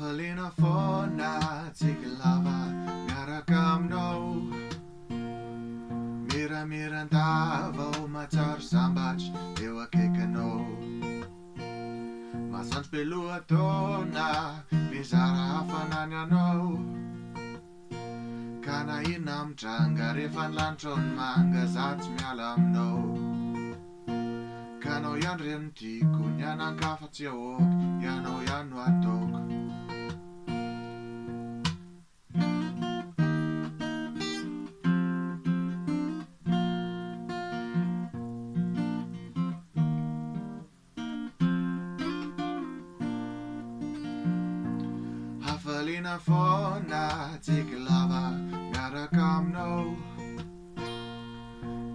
Hafalina fona tsiklava miarakamnao Miramirantava o matsaro sambatra eo akaikinao Masantsy be lohatona mizara hafanany anao Ka na ina mitranga rehefa ny lanitra ny manga za tsy miala aminao Ka anao ihany reny tiako ny anan-kafa tsy ahoaka ianao ihany no ataoko Hafalina fona tsiklava miaraka aminao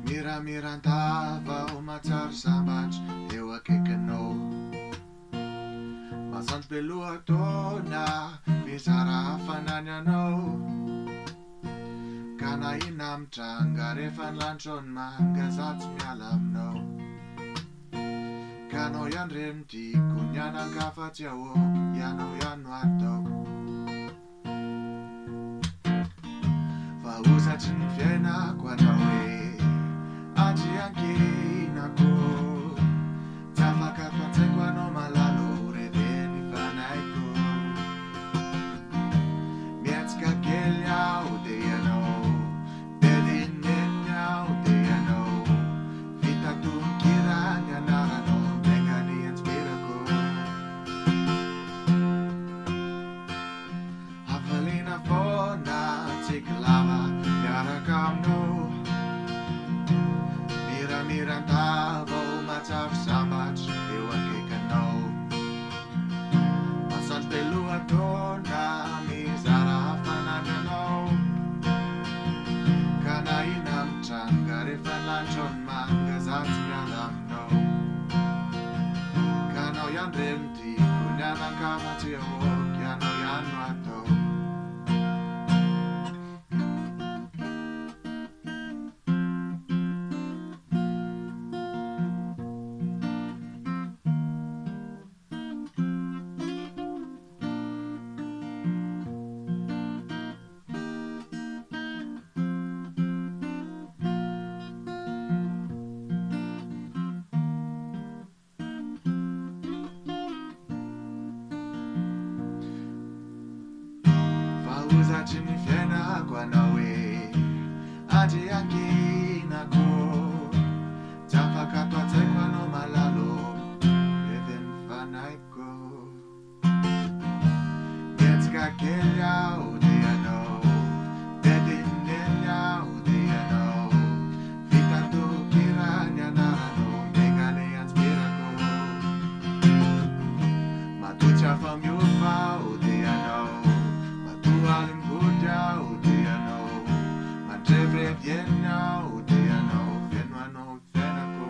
Miramirantava o matsaro sambatra eo akaikinao Masantsy be lohatona mizara hafanany anao Ka na ina mitranga rehefa ny lanitra ny manga za tsy miala aminao Ka anao ihany reny tiako ny anan-kafa tsy ahoako ianao ihany no ataoko Fa osatry ny fiainako anao hoe Aty ankinako Tsy afaka tantsaiko anao malalo reveny fanaiko Mietsika kely aho dia ianao Bedineny aho dia ianao Vita tonkira ny anaranao Maika ny inspirako Hafalina fona tsiklava miaraka aminao Miramirantava o matsaro sambatra eo akaikinao Masantsy be lohatona mizara hafanany anao Ka na ina mitranga rehefa ny lanitra ny manga za tsy miala aminao Ka anao ihany reny tiako ny anan-kafa tsy ahoaka ianao ihany no ataoko Usatry ny fiainako anao hoe Aty ankinako Tsy afaka tantsaiko anao malalo reveny fanaiko Mietsika kely aho dia ianao Bedineny aho dia ianao Vita tokira ny anaranao Maika ny inspirako Matotsy hafa miofa aho dia ianao Alingody aho dia ianao Mandrevirevieny aho dia ianao Feno anao ny fiainako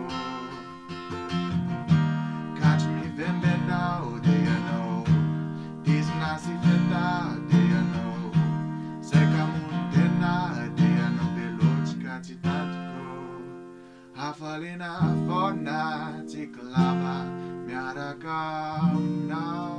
Katry mivembena aho dia ianao Dizina sy feta dia ianao Saika mondena dia ianao Belotsika tsy tantiko Hafalina fona tsiklava miaraka aminao